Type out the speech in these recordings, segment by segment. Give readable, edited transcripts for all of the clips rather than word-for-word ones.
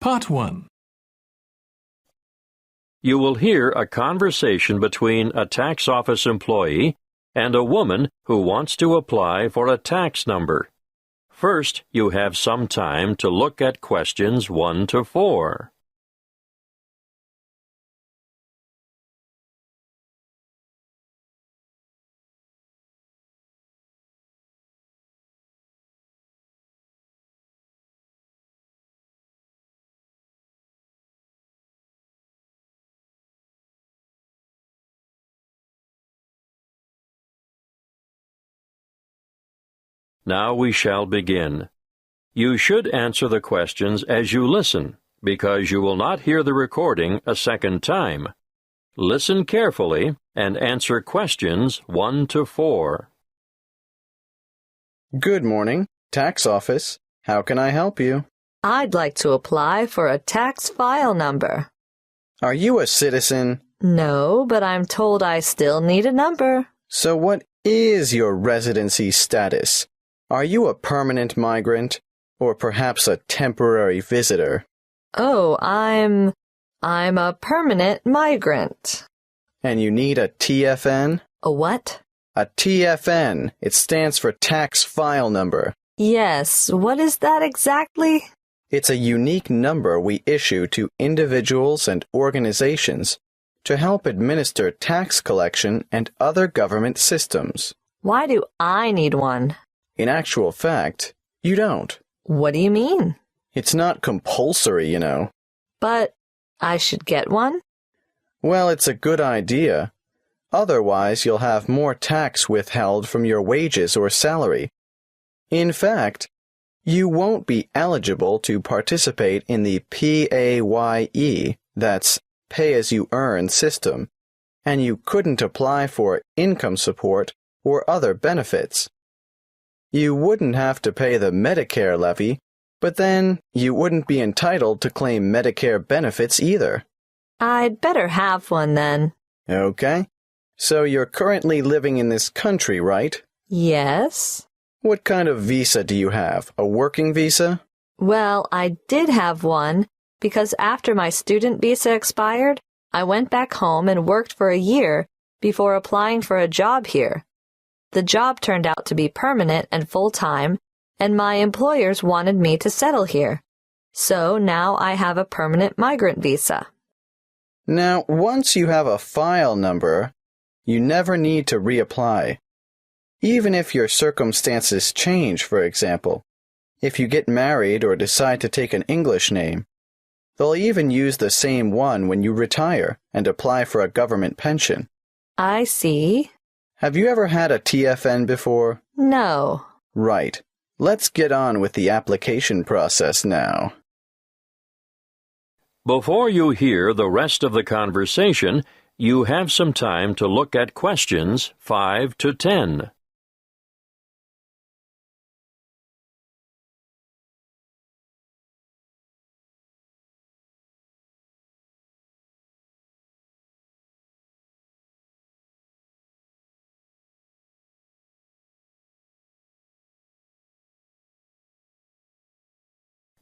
Part 1. You will hear a conversation between a tax office employee and a woman who wants to apply for a tax number. First, you have some time to look at questions 1 to 4. Now we shall begin. You should answer the questions as you listen, because you will not hear the recording a second time. Listen carefully and answer questions 1 to 4. Good morning, tax office. How can I help you? I'd like to apply for a tax file number. Are you a citizen? No, but I'm told I still need a number. So what is your residency status? Are you a permanent migrant, or perhaps a temporary visitor? Oh, I'm a permanent migrant. And you need a TFN? A what? A TFN. It stands for tax file number. Yes, what is that exactly? It's a unique number we issue to individuals and organizations to help administer tax collection and other government systems. Why do I need one? In actual fact, you don't. What do you mean? It's not compulsory, you know. But I should get one? Well, it's a good idea. Otherwise, you'll have more tax withheld from your wages or salary. In fact, you won't be eligible to participate in the PAYE, that's pay-as-you-earn system, and you couldn't apply for income support or other benefits. You wouldn't have to pay the Medicare levy, but then you wouldn't be entitled to claim Medicare benefits either. I'd better have one then. Okay. So you're currently living in this country, right? Yes. What kind of visa do you have? A working visa? Well, I did have one because after my student visa expired, I went back home and worked for a year before applying for a job here. The job turned out to be permanent and full-time, and my employers wanted me to settle here. So now I have a permanent migrant visa. Now, once you have a file number, you never need to reapply. Even if your circumstances change, for example, if you get married or decide to take an English name, they'll even use the same one when you retire and apply for a government pension. I see. Have you ever had a TFN before? No. Right. Let's get on with the application process now. Before you hear the rest of the conversation, you have some time to look at questions 5 to 10.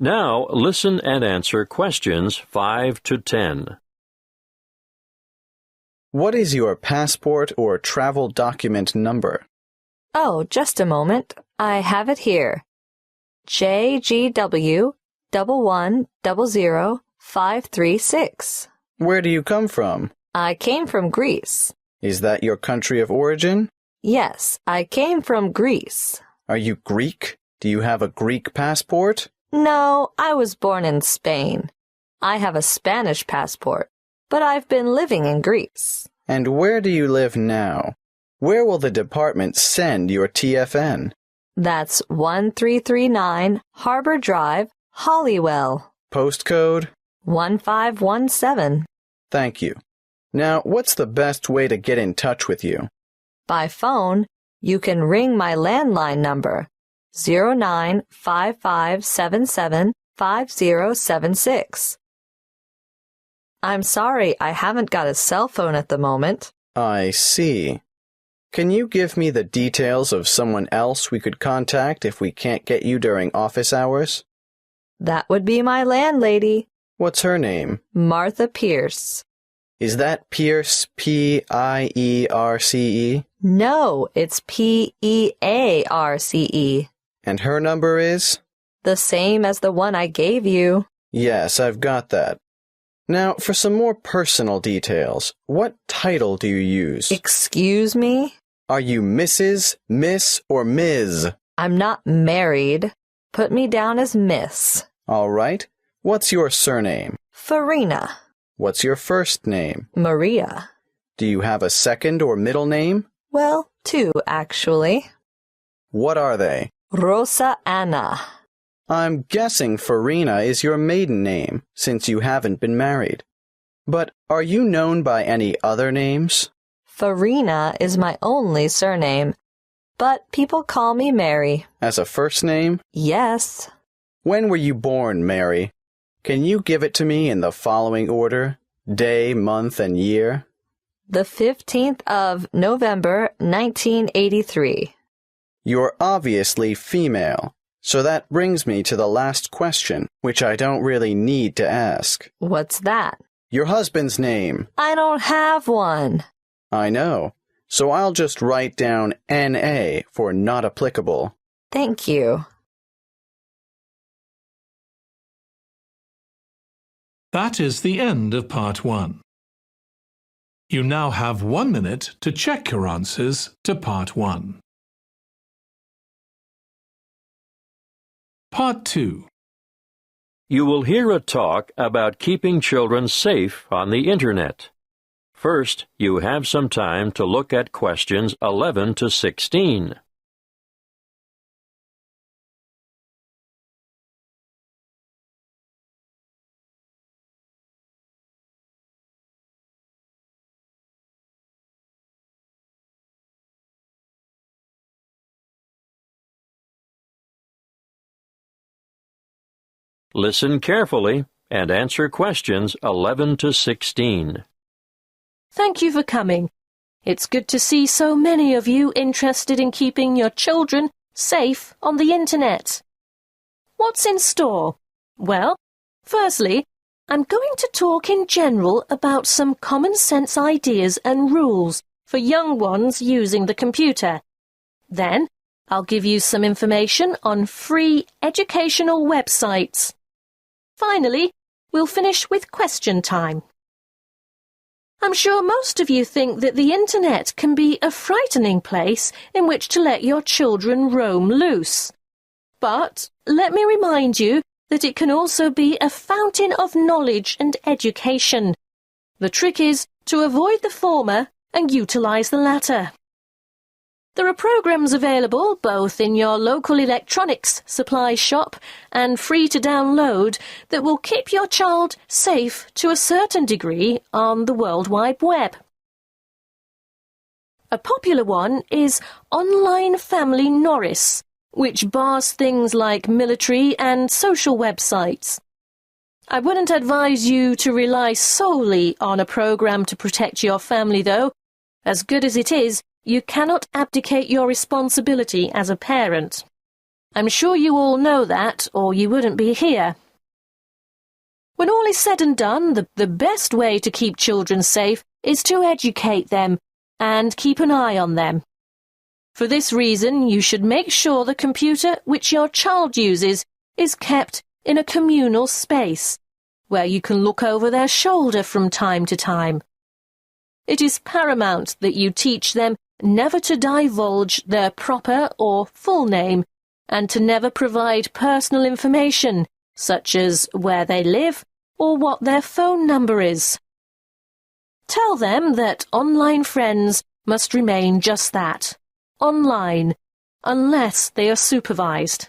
Now, listen and answer questions 5 to 10. What is your passport or travel document number? Oh, just a moment. I have it here. JGW 1100536. Where do you come from? I came from Greece. Is that your country of origin? Yes, I came from Greece. Are you Greek? Do you have a Greek passport? No, I was born in Spain. I have a Spanish passport, but I've been living in Greece. And where do you live now? Where will the department send your TFN? That's 1339 Harbor Drive, Hollywell. Postcode? 1517. Thank you. Now, what's the best way to get in touch with you? By phone, you can ring my landline number, 0955775076. I'm sorry, I haven't got a cell phone at the moment. I see. Can you give me the details of someone else we could contact if we can't get you during office hours? That would be my landlady. What's her name? Martha Pierce. Is that Pierce, P-I-E-R-C-E? No, it's P-E-A-R-C-E. And her number is? The same as the one I gave you. Yes, I've got that. Now, for some more personal details, what title do you use? Excuse me? Are you Mrs., Miss, or Ms.? I'm not married. Put me down as Miss. All right. What's your surname? Farina. What's your first name? Maria. Do you have a second or middle name? Well, 2, actually. What are they? Rosa Anna. I'm guessing Farina is your maiden name, since you haven't been married. But are you known by any other names? Farina is my only surname, but people call me Mary. As a first name? Yes. When were you born, Mary? Can you give it to me in the following order? Day, month, and year? The 15th of November, 1983. You're obviously female. So that brings me to the last question, which I don't really need to ask. What's that? Your husband's name. I don't have one. I know. So I'll just write down N.A. for not applicable. Thank you. That is the end of Part 1. You now have 1 minute to check your answers to Part 1. Part 2. You will hear a talk about keeping children safe on the Internet. First, you have some time to look at questions 11 to 16. Listen carefully and answer questions 11 to 16. Thank you for coming. It's good to see so many of you interested in keeping your children safe on the Internet. What's in store? Well, firstly, I'm going to talk in general about some common sense ideas and rules for young ones using the computer. Then, I'll give you some information on free educational websites. Finally, we'll finish with question time. I'm sure most of you think that the Internet can be a frightening place in which to let your children roam loose. But let me remind you that it can also be a fountain of knowledge and education. The trick is to avoid the former and utilize the latter. There are programs available both in your local electronics supply shop and free to download that will keep your child safe to a certain degree on the World Wide Web. A popular one is Online Family Norris, which bars things like military and social websites. I wouldn't advise you to rely solely on a program to protect your family, though. As good as it is, you cannot abdicate your responsibility as a parent. I'm sure you all know that, or you wouldn't be here. When all is said and done, the best way to keep children safe is to educate them and keep an eye on them. For this reason, you should make sure the computer which your child uses is kept in a communal space, where you can look over their shoulder from time to time. It is paramount that you teach them never to divulge their proper or full name, and to never provide personal information, such as where they live or what their phone number is. Tell them that online friends must remain just that, online, unless they are supervised.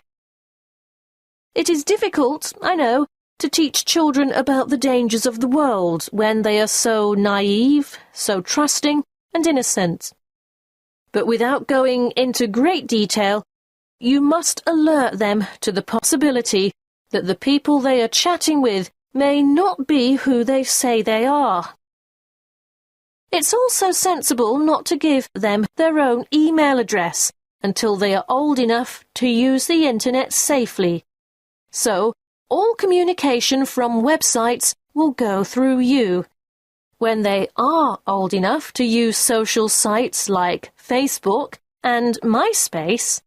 It is difficult, I know, to teach children about the dangers of the world when they are so naive, so trusting and innocent. But without going into great detail, you must alert them to the possibility that the people they are chatting with may not be who they say they are. It's also sensible not to give them their own email address until they are old enough to use the Internet safely. So, all communication from websites will go through you. When they are old enough to use social sites like Facebook and MySpace,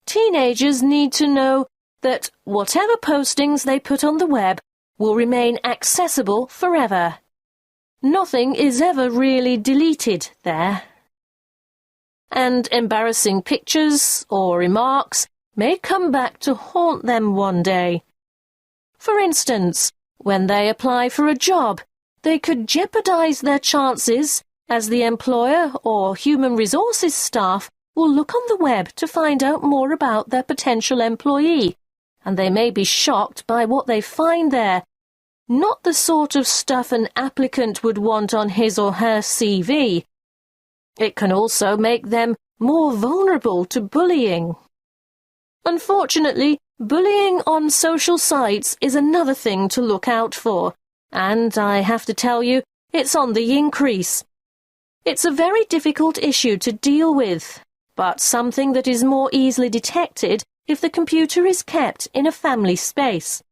teenagers need to know that whatever postings they put on the web will remain accessible forever. Nothing is ever really deleted there. And embarrassing pictures or remarks may come back to haunt them one day. For instance, when they apply for a job, they could jeopardize their chances as the employer or human resources staff will look on the web to find out more about their potential employee, and they may be shocked by what they find there. Not the sort of stuff an applicant would want on his or her CV. It can also make them more vulnerable to bullying. Unfortunately, bullying on social sites is another thing to look out for, and I have to tell you, it's on the increase. It's a very difficult issue to deal with, but something that is more easily detected if the computer is kept in a family space.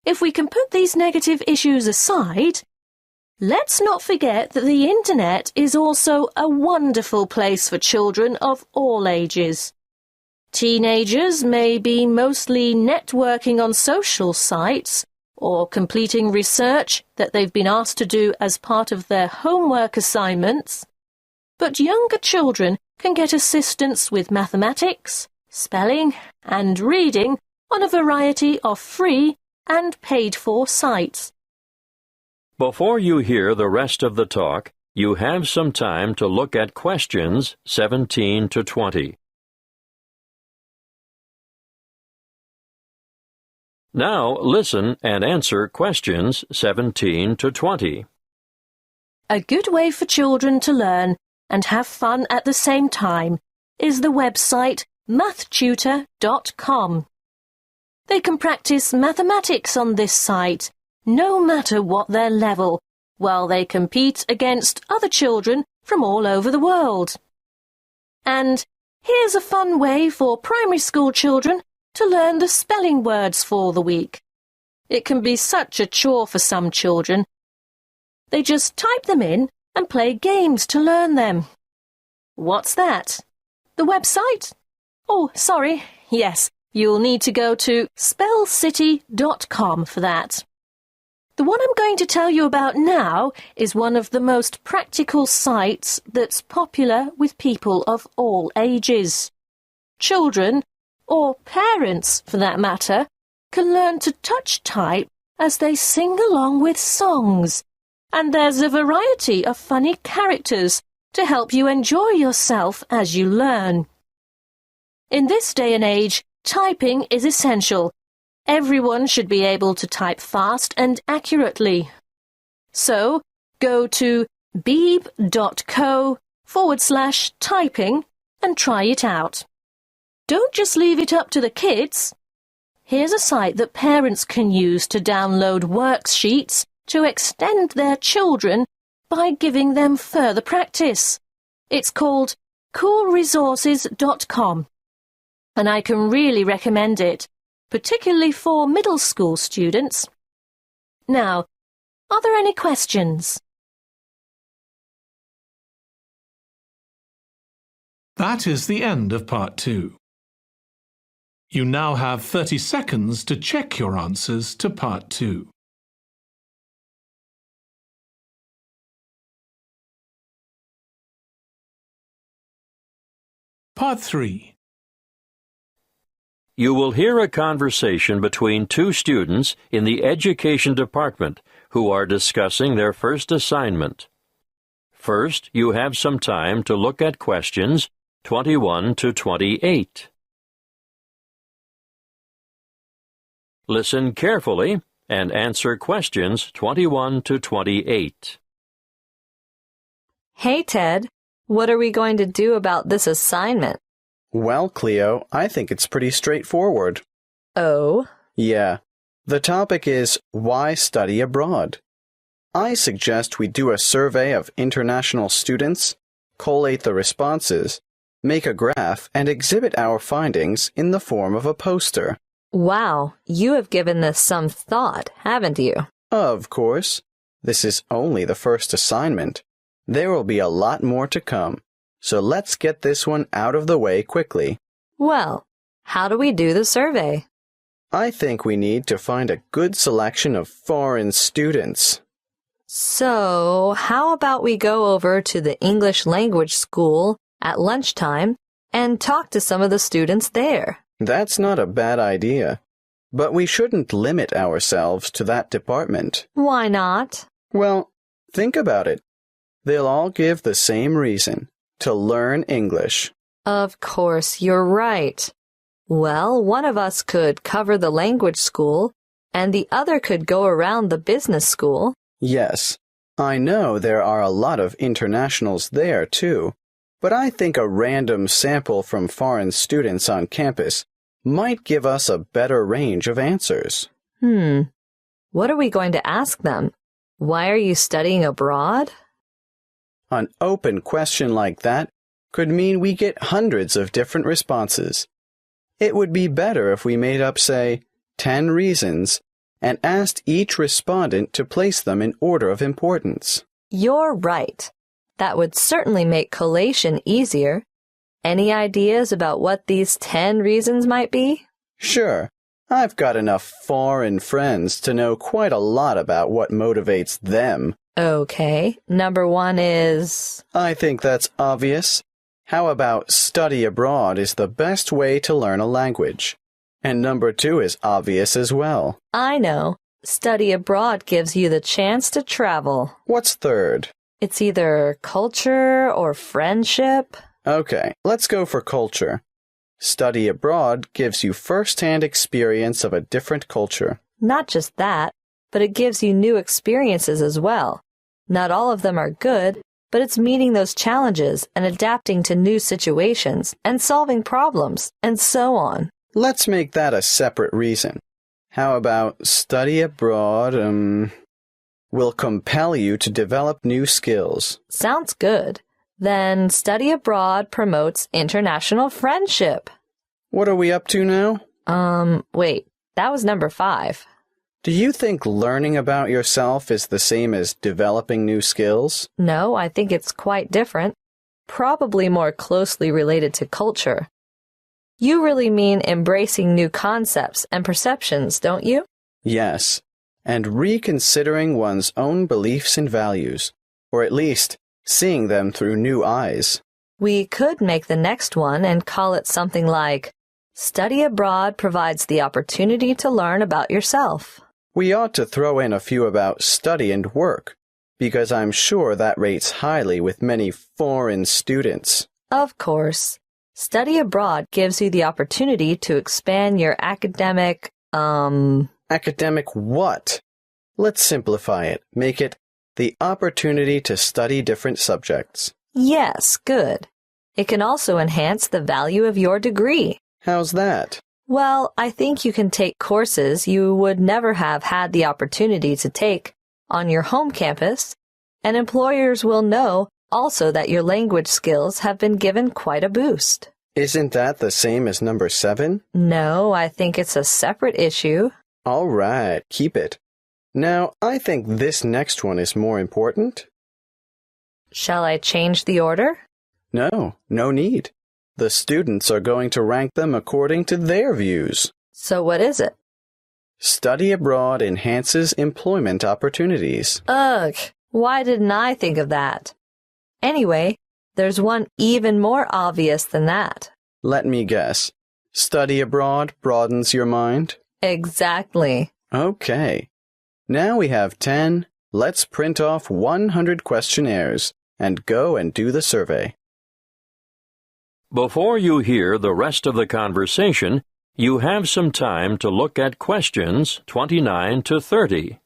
If we can put these negative issues aside, let's not forget that the internet is also a wonderful place for children of all ages. Teenagers may be mostly networking on social sites or completing research that they've been asked to do as part of their homework assignments, but younger children can get assistance with mathematics, spelling, and reading on a variety of free and paid-for sites. Before you hear the rest of the talk, you have some time to look at questions 17 to 20. Now listen and answer questions 17 to 20. A good way for children to learn and have fun at the same time is the website mathtutor.com. They can practice mathematics on this site, no matter what their level, while they compete against other children from all over the world. And here's a fun way for primary school children to learn the spelling words for the week. It can be such a chore for some children. They just type them in and play games to learn them. What's that? The website? Oh, sorry. Yes, you'll need to go to spellcity.com for that. The one I'm going to tell you about now is one of the most practical sites that's popular with people of all ages. Children, or parents for that matter, can learn to touch type as they sing along with songs, and there's a variety of funny characters to help you enjoy yourself as you learn. In this day and age, typing is essential. Everyone should be able to type fast and accurately. So, go to beeb.co/typing and try it out. Don't just leave it up to the kids. Here's a site that parents can use to download worksheets to extend their children by giving them further practice. It's called coolresources.com, and I can really recommend it, particularly for middle school students. Now, are there any questions? That is the end of part 2. You now have 30 seconds to check your answers to part 2. Part 3. You will hear a conversation between two students in the education department who are discussing their first assignment. First, you have some time to look at questions 21 to 28. Listen carefully and answer questions 21 to 28. Hey, Ted, what are we going to do about this assignment? Well, Cleo, I think it's pretty straightforward. Oh? Yeah. The topic is why study abroad? I suggest we do a survey of international students, collate the responses, make a graph, and exhibit our findings in the form of a poster. Wow, you have given this some thought, haven't you? Of course. This is only the first assignment. There will be a lot more to come, so let's get this one out of the way quickly. Well, how do we do the survey? I think we need to find a good selection of foreign students. So, how about we go over to the English language school at lunchtime and talk to some of the students there? That's not a bad idea, but we shouldn't limit ourselves to that department. Why not? Well, think about it. They'll all give the same reason, to learn English. Of course, you're right. Well, one of us could cover the language school, and the other could go around the business school. Yes, I know there are a lot of internationals there, too, but I think a random sample from foreign students on campus might give us a better range of answers. What are we going to ask them? Why are you studying abroad? An open question like that could mean we get hundreds of different responses. It would be better if we made up, say, 10 reasons and asked each respondent to place them in order of importance. You're right. That would certainly make collation easier. Any ideas about what these 10 reasons might be? Sure, I've got enough foreign friends to know quite a lot about what motivates them. Okay, number 1 is... I think that's obvious. How about study abroad is the best way to learn a language? And number 2 is obvious as well. I know. Study abroad gives you the chance to travel. What's third? It's either culture or friendship. Okay, let's go for culture. Study abroad gives you first-hand experience of a different culture. Not just that, but it gives you new experiences as well. Not all of them are good, but it's meeting those challenges and adapting to new situations and solving problems and so on. Let's make that a separate reason. How about study abroad, will compel you to develop new skills? Sounds good. Then study abroad promotes international friendship. What are we up to now? Wait, that was number 5. Do you think learning about yourself is the same as developing new skills? No, I think it's quite different. Probably more closely related to culture. You really mean embracing new concepts and perceptions, don't you? Yes, and reconsidering one's own beliefs and values, or at least seeing them through new eyes. We could make the next one and call it something like, Study abroad provides the opportunity to learn about yourself. We ought to throw in a few about study and work, because I'm sure that rates highly with many foreign students. Of course. Study abroad gives you the opportunity to expand your academic, Academic what? Let's simplify it. Make it the opportunity to study different subjects. Yes, good. It can also enhance the value of your degree. How's that? Well, I think you can take courses you would never have had the opportunity to take on your home campus, and employers will know also that your language skills have been given quite a boost. Isn't that the same as number 7? No, I think it's a separate issue. All right, keep it. Now, I think this next one is more important. Shall I change the order? No need. The students are going to rank them according to their views. So what is it? Study abroad enhances employment opportunities. Ugh, why didn't I think of that? Anyway, there's one even more obvious than that. Let me guess. Study abroad broadens your mind? Exactly. Okay. Now we have 10. Let's print off 100 questionnaires and go and do the survey. Before you hear the rest of the conversation, you have some time to look at questions 29 to 30.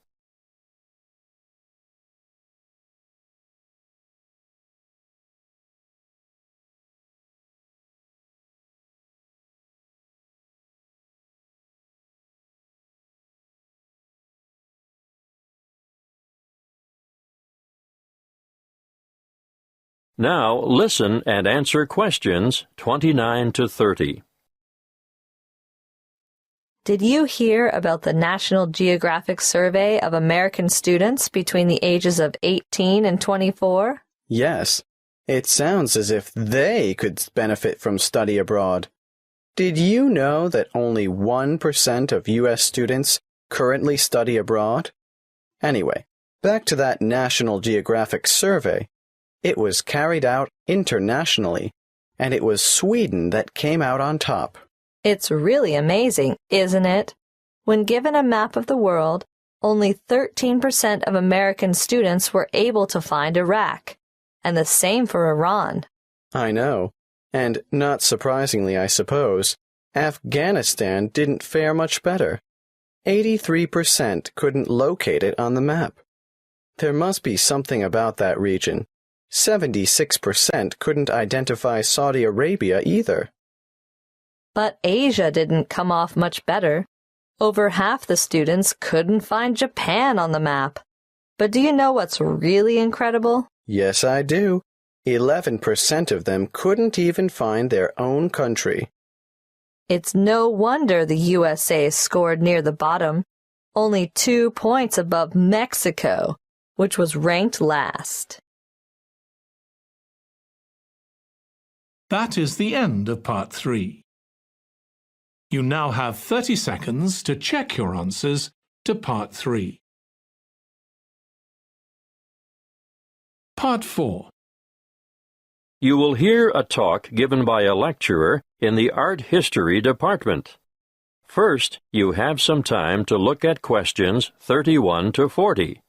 Now listen and answer questions 29 to 30. Did you hear about the National Geographic survey of American students between the ages of 18 and 24? Yes, it sounds as if they could benefit from study abroad. Did you know that only 1% of U.S. students currently study abroad? Anyway, back to that National Geographic survey. It was carried out internationally, and it was Sweden that came out on top. It's really amazing, isn't it? When given a map of the world, only 13% of American students were able to find Iraq, and the same for Iran. I know, and not surprisingly, I suppose, Afghanistan didn't fare much better. 83% couldn't locate it on the map. There must be something about that region. 76% couldn't identify Saudi Arabia either. But Asia didn't come off much better. Over half the students couldn't find Japan on the map. But do you know what's really incredible? Yes, I do. 11% of them couldn't even find their own country. It's no wonder the USA scored near the bottom, only 2 points above Mexico, which was ranked last. That is the end of Part 3. You now have 30 seconds to check your answers to Part 3. Part 4. You will hear a talk given by a lecturer in the Art History department. First, you have some time to look at questions 31 to 40.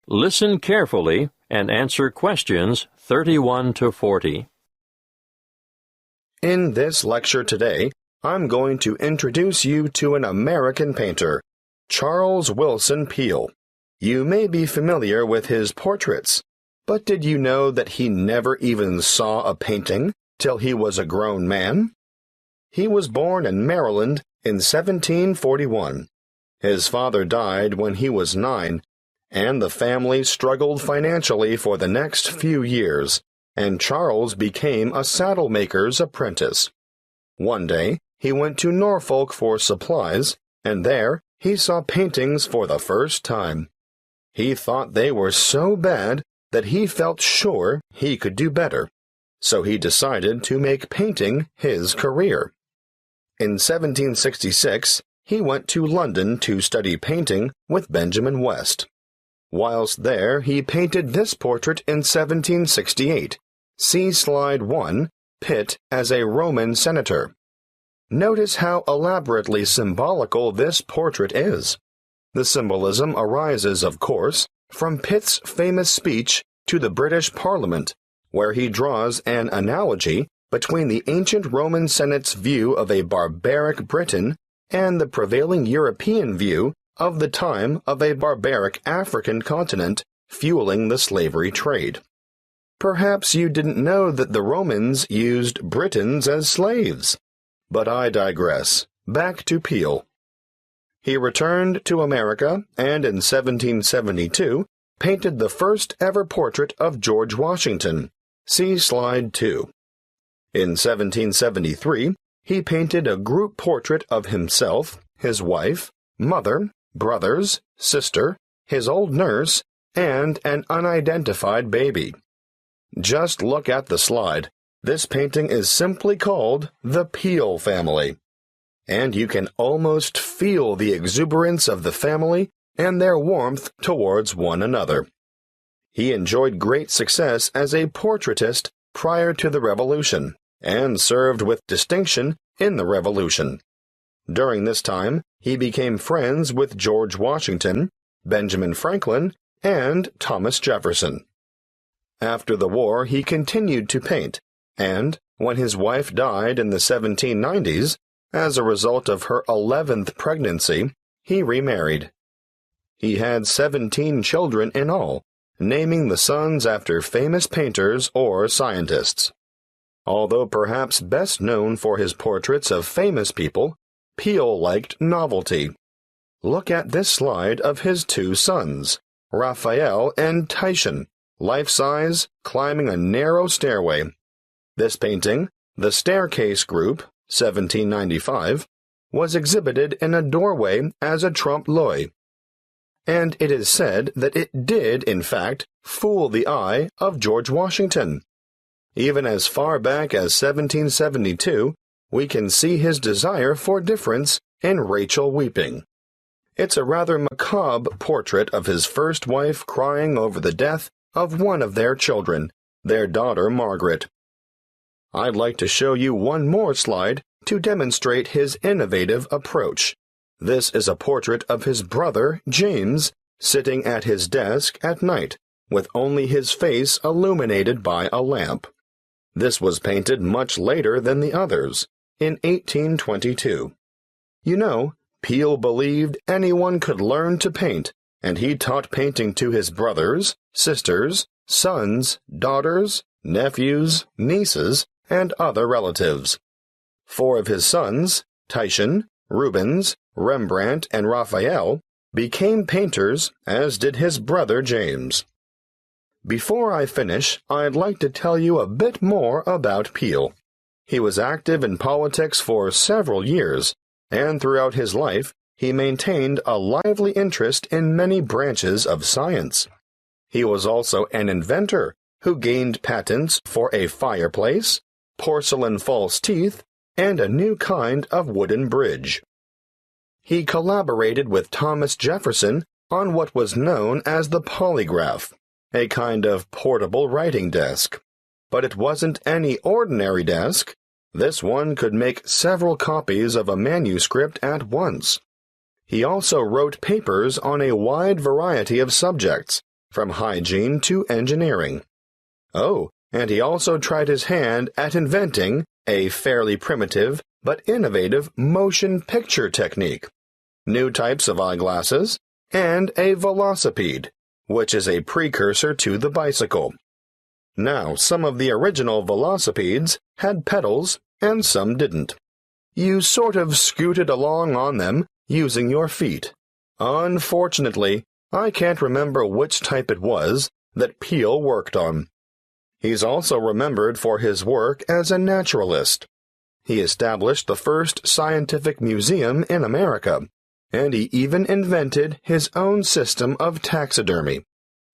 Listen carefully and answer questions 31 to 40. In this lecture today, I'm going to introduce you to an American painter, Charles Willson Peale. You may be familiar with his portraits, but did you know that he never even saw a painting till he was a grown man? He was born in Maryland in 1741. His father died when he was 9, and the family struggled financially for the next few years, and Charles became a saddle-maker's apprentice. One day, he went to Norfolk for supplies, and there he saw paintings for the first time. He thought they were so bad that he felt sure he could do better, so he decided to make painting his career. In 1766, he went to London to study painting with Benjamin West. Whilst there, he painted this portrait in 1768. See Slide 1, Pitt as a Roman senator. Notice how elaborately symbolical this portrait is. The symbolism arises, of course, from Pitt's famous speech to the British Parliament, where he draws an analogy between the ancient Roman Senate's view of a barbaric Britain and the prevailing European view of the time of a barbaric African continent fueling the slavery trade. Perhaps you didn't know that the Romans used Britons as slaves. But I digress. Back to Peale. He returned to America and in 1772 painted the first ever portrait of George Washington. See Slide 2. In 1773, he painted a group portrait of himself, his wife, mother, brothers, sister, his old nurse, and an unidentified baby. Just look at the slide. This painting is simply called The Peale Family. And you can almost feel the exuberance of the family and their warmth towards one another. He enjoyed great success as a portraitist prior to the Revolution, and served with distinction in the Revolution. During this time, he became friends with George Washington, Benjamin Franklin, and Thomas Jefferson. After the war, he continued to paint, and when his wife died in the 1790s, as a result of her 11th pregnancy, he remarried. He had 17 children in all, naming the sons after famous painters or scientists. Although perhaps best known for his portraits of famous people, Peale liked novelty. Look at this slide of his two sons, Raphael and Titian, life-size, climbing a narrow stairway. This painting, The Staircase Group, 1795, was exhibited in a doorway as a trompe-l'oeil. And it is said that it did, in fact, fool the eye of George Washington. Even as far back as 1772, we can see his desire for difference in Rachel weeping. It's a rather macabre portrait of his first wife crying over the death of one of their children, their daughter Margaret. I'd like to show you one more slide to demonstrate his innovative approach. This is a portrait of his brother, James, sitting at his desk at night, with only his face illuminated by a lamp. This was painted much later than the others, in 1822. You know, Peale believed anyone could learn to paint, and he taught painting to his brothers, sisters, sons, daughters, nephews, nieces, and other relatives. 4 of his sons, Titian, Rubens, Rembrandt, and Raphael, became painters, as did his brother James. Before I finish, I'd like to tell you a bit more about Peale. He was active in politics for several years, and throughout his life, he maintained a lively interest in many branches of science. He was also an inventor who gained patents for a fireplace, porcelain false teeth, and a new kind of wooden bridge. He collaborated with Thomas Jefferson on what was known as the polygraph, a kind of portable writing desk. But it wasn't any ordinary desk. This one could make several copies of a manuscript at once. He also wrote papers on a wide variety of subjects, from hygiene to engineering. Oh, and he also tried his hand at inventing a fairly primitive but innovative motion picture technique, new types of eyeglasses, and a velocipede, which is a precursor to the bicycle. Now, some of the original velocipedes had pedals and some didn't. You sort of scooted along on them using your feet. Unfortunately, I can't remember which type it was that Peale worked on. He's also remembered for his work as a naturalist. He established the first scientific museum in America, and he even invented his own system of taxidermy.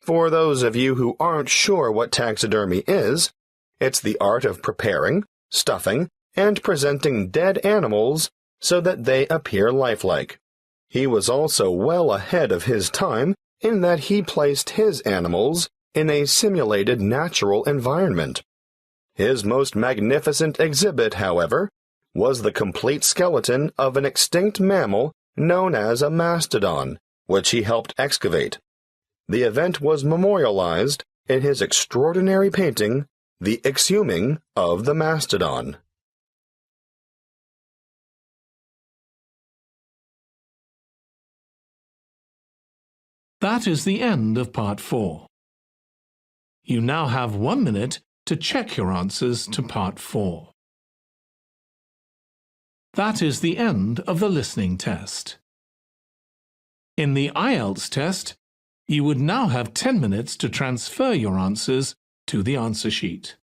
For those of you who aren't sure what taxidermy is, it's the art of preparing, stuffing, and presenting dead animals so that they appear lifelike. He was also well ahead of his time in that he placed his animals in a simulated natural environment. His most magnificent exhibit, however, was the complete skeleton of an extinct mammal known as a mastodon, which he helped excavate. The event was memorialized in his extraordinary painting, The Exhuming of the Mastodon. That is the end of Part 4. You now have 1 minute to check your answers to Part 4. That is the end of the listening test. In the IELTS test, you would now have 10 minutes to transfer your answers to the answer sheet.